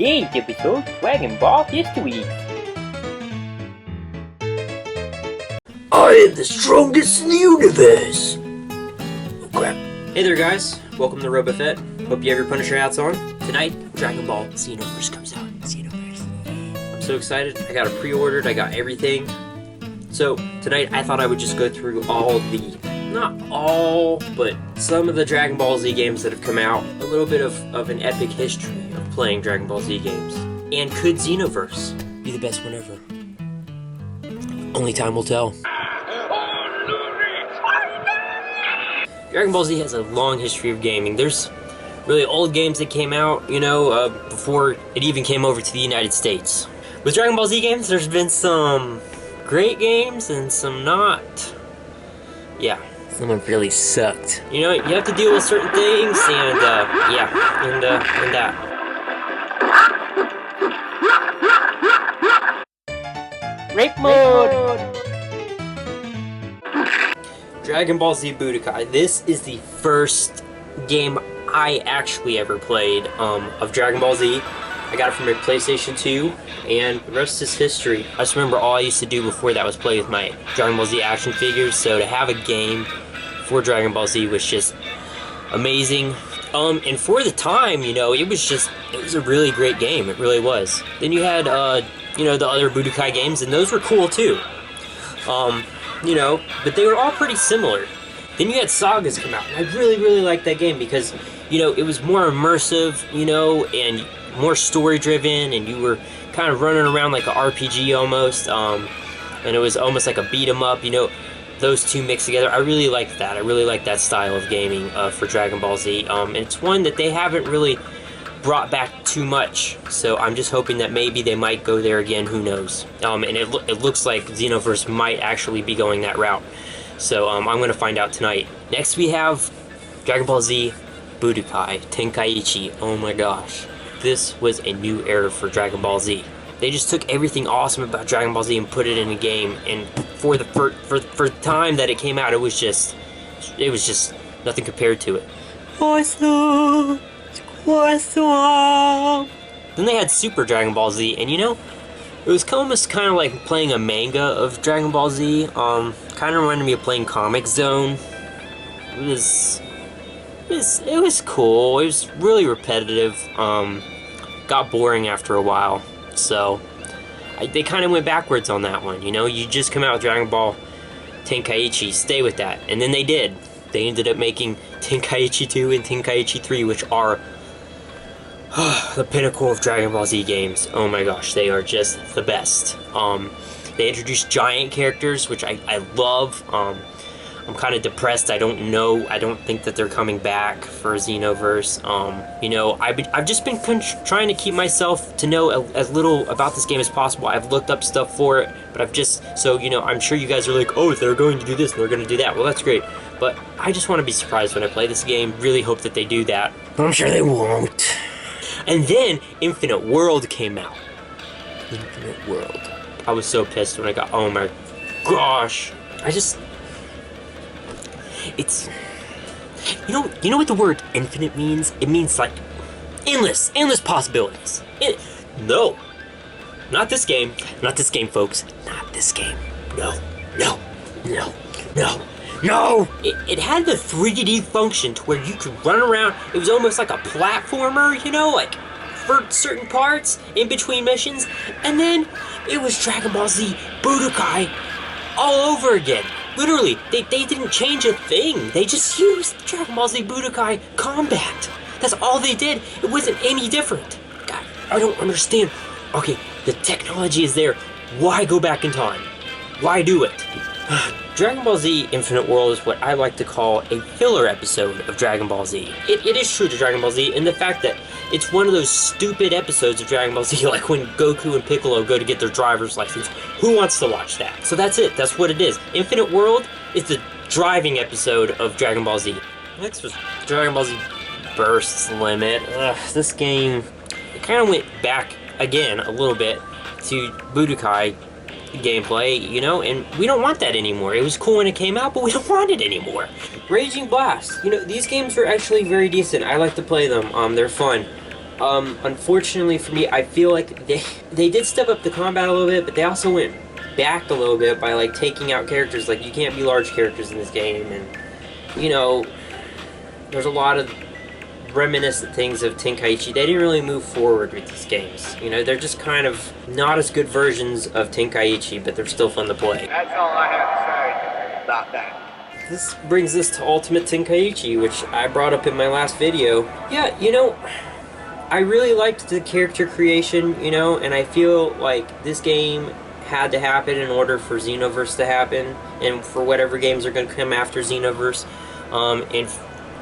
Today's episode, Dragon Ball History. I am the strongest in the universe! Oh crap. Hey there guys, welcome to RobaFett. Hope you have your Punisher hats on. Tonight, Dragon Ball Xenoverse comes out. Xenoverse. I'm so excited. I got it pre-ordered, I got everything. So, tonight I thought I would just go through not all, but some of the Dragon Ball Z games that have come out. A little bit of an epic history of playing Dragon Ball Z games. And could Xenoverse be the best one ever? Only time will tell. Dragon Ball Z has a long history of gaming. There's really old games that came out, before it even came over to the United States. With Dragon Ball Z games, there's been some great games and some not. Yeah, some have really sucked. You know, you have to deal with certain things, and and that. Rape mode! Dragon Ball Z Budokai. This is the first game I actually ever played of Dragon Ball Z. I got it from my PlayStation 2, and the rest is history. I just remember all I used to do before that was play with my Dragon Ball Z action figures, so to have a game for Dragon Ball Z was just amazing. And for the time, it was a really great game. It really was. Then you had, the other Budokai games, and those were cool too. But they were all pretty similar. Then you had Sagas come out, and I really, really liked that game because, it was more immersive, and more story-driven, and you were kind of running around like an RPG almost, and it was almost like a beat-em-up, those two mixed together. I really liked that. I really liked that style of gaming for Dragon Ball Z, and it's one that they haven't really brought back too much, so I'm just hoping that maybe they might go there again, who knows. And it looks like Xenoverse might actually be going that route, so I'm going to find out tonight. Next we have Dragon Ball Z Budokai Tenkaichi. Oh my gosh. This was a new era for Dragon Ball Z. They just took everything awesome about Dragon Ball Z and put it in a game, and for the time that it came out, it was just nothing compared to it. Awesome! Then they had Super Dragon Ball Z, and it was almost kind of like playing a manga of Dragon Ball Z. Kind of reminded me of playing Comic Zone. It was cool. It was really repetitive. Got boring after a while, so they kind of went backwards on that one. You just come out with Dragon Ball Tenkaichi, stay with that, and then they did. They ended up making Tenkaichi 2 and Tenkaichi 3, which are the pinnacle of Dragon Ball Z games. Oh my gosh, they are just the best. They introduced giant characters, which I love. I'm kind of depressed. I don't think that they're coming back for Xenoverse. I've just been trying to keep myself to know as little about this game as possible. I've looked up stuff for it, but I'm sure you guys are like, oh, they're going to do this and they're going to do that. Well, that's great. But I just want to be surprised when I play this game. Really hope that they do that. But I'm sure they won't. And then Infinite World came out. Infinite World. I was so pissed when I got, oh my gosh. It's, you know what the word infinite means? It means like endless possibilities. No, not this game, folks, not this game. No. It had the 3D function to where you could run around. It was almost like a platformer, like for certain parts in between missions, and then it was Dragon Ball Z Budokai all over again. Literally, they didn't change a thing. They just used Dragon Ball Z Budokai combat. That's all they did. It wasn't any different. God, I don't understand. Okay, the technology is there. Why go back in time? Why do it? Dragon Ball Z Infinite World is what I like to call a filler episode of Dragon Ball Z. It is true to Dragon Ball Z in the fact that it's one of those stupid episodes of Dragon Ball Z, like when Goku and Piccolo go to get their driver's license. Who wants to watch that? So that's it. That's what it is. Infinite World is the driving episode of Dragon Ball Z. Next was Dragon Ball Z Burst Limit. This game, it kind of went back again a little bit to Budokai gameplay, and we don't want that anymore. It was cool when it came out, but we don't want it anymore. Raging Blast. These games are actually very decent. I like to play them. They're fun. Unfortunately for me, I feel like they did step up the combat a little bit, but they also went back a little bit by like taking out characters. Like, you can't be large characters in this game, and you know, there's a lot of reminiscent things of Tenkaichi. They didn't really move forward with these games. You know, they're just kind of not as good versions of Tenkaichi, but they're still fun to play. That's all I have to say about that. This brings us to Ultimate Tenkaichi, which I brought up in my last video. Yeah, you know, I really liked the character creation, you know, and I feel like this game had to happen in order for Xenoverse to happen, and for whatever games are going to come after Xenoverse, and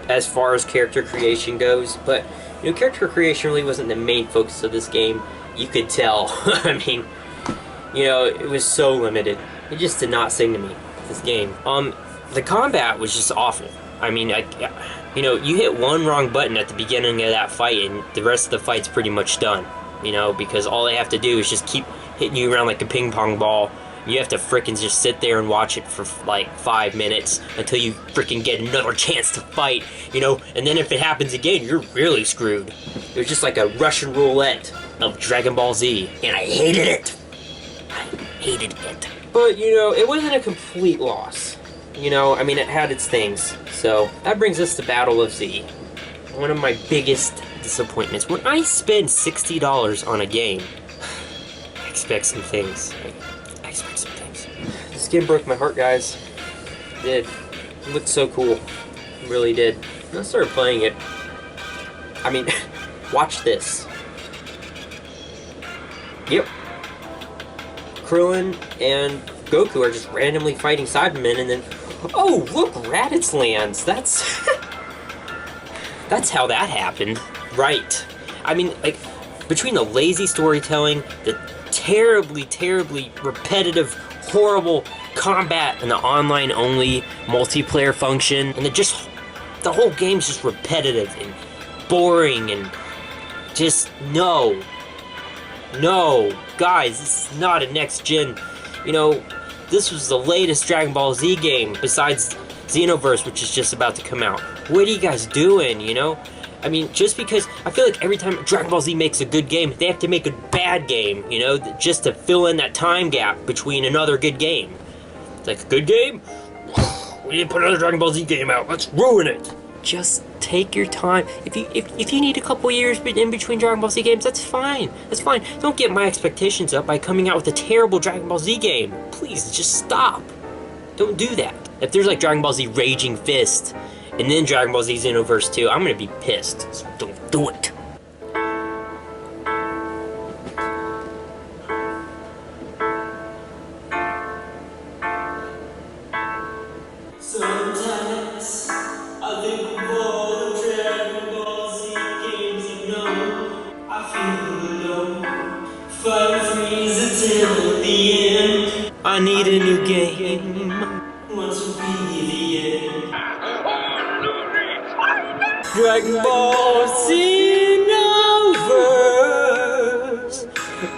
as far as character creation goes. But, you know, character creation really wasn't the main focus of this game. You could tell. I mean, you know, it was so limited. It just did not sing to me, this game. The combat was just awful. I mean, you know, you hit one wrong button at the beginning of that fight, and the rest of the fight's pretty much done. You know, because all they have to do is just keep hitting you around like a ping pong ball. You have to frickin' just sit there and watch it for like 5 minutes until you frickin' get another chance to fight, you know, and then if it happens again, you're really screwed. It was just like a Russian roulette of Dragon Ball Z, and I hated it. I hated it. But, you know, it wasn't a complete loss. You know, I mean, it had its things. So, that brings us to Battle of Z. One of my biggest disappointments. When I spend $60 on a game, I expect some things. I expect some things. This game broke my heart, guys. It did. It looked so cool. It really did. And I started playing it. I mean, watch this. Yep. Krillin and Goku are just randomly fighting Cybermen, and then, oh, look, Raditz lands. That's that's how that happened. Right. I mean, like, between the lazy storytelling, the terribly, terribly repetitive, horrible combat, and the online-only multiplayer function, and the whole game's just repetitive and boring, and just, no. No. Guys, this is not a next-gen, you know, this was the latest Dragon Ball Z game, besides Xenoverse, which is just about to come out. What are you guys doing, you know? I mean, just because, I feel like every time Dragon Ball Z makes a good game, they have to make a bad game, you know, just to fill in that time gap between another good game. It's like, a good game? We didn't put another Dragon Ball Z game out, let's ruin it! Just take your time. If you need a couple years in between Dragon Ball Z games, that's fine. That's fine. Don't get my expectations up by coming out with a terrible Dragon Ball Z game. Please, just stop. Don't do that. If there's like Dragon Ball Z Raging Fist, and then Dragon Ball Z Xenoverse 2, I'm gonna be pissed. So don't do it. Sometimes I think of all the Dragon Ball Z games you know. I feel alone. Fight Frieza till the end. I need a new game. What will be the end? Dragon Ball Xenoverse.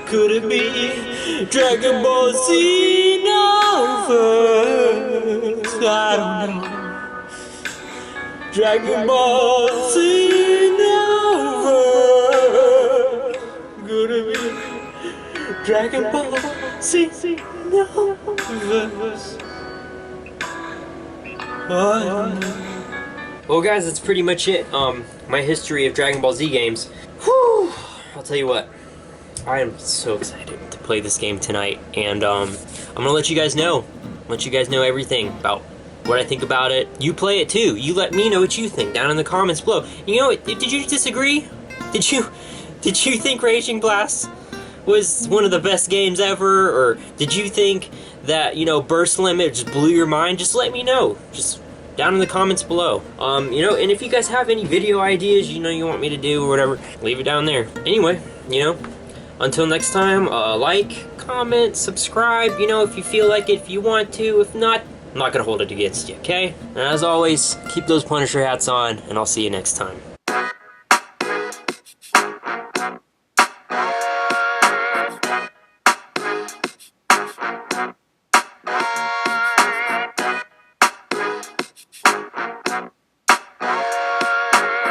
Could it be Dragon Ball Xenoverse? I don't know. Dragon Ball Xenoverse. Could it be Dragon Ball Xenoverse? I don't know. Well, guys, that's pretty much it. My history of Dragon Ball Z games. Whew! I'll tell you what. I am so excited to play this game tonight, and I'm gonna let you guys know. Let you guys know everything about what I think about it. You play it too. You let me know what you think down in the comments below. You know, did you disagree? Did you think Raging Blast was one of the best games ever, or did you think that, you know, Burst Limit just blew your mind? Just let me know. Just down in the comments below. You know, and if you guys have any video ideas, you know, you want me to do or whatever, leave it down there. Anyway, you know, until next time, like, comment, subscribe, you know, if you feel like it, if you want to. If not, I'm not gonna hold it against you, okay? And as always, keep those Punisher hats on, and I'll see you next time.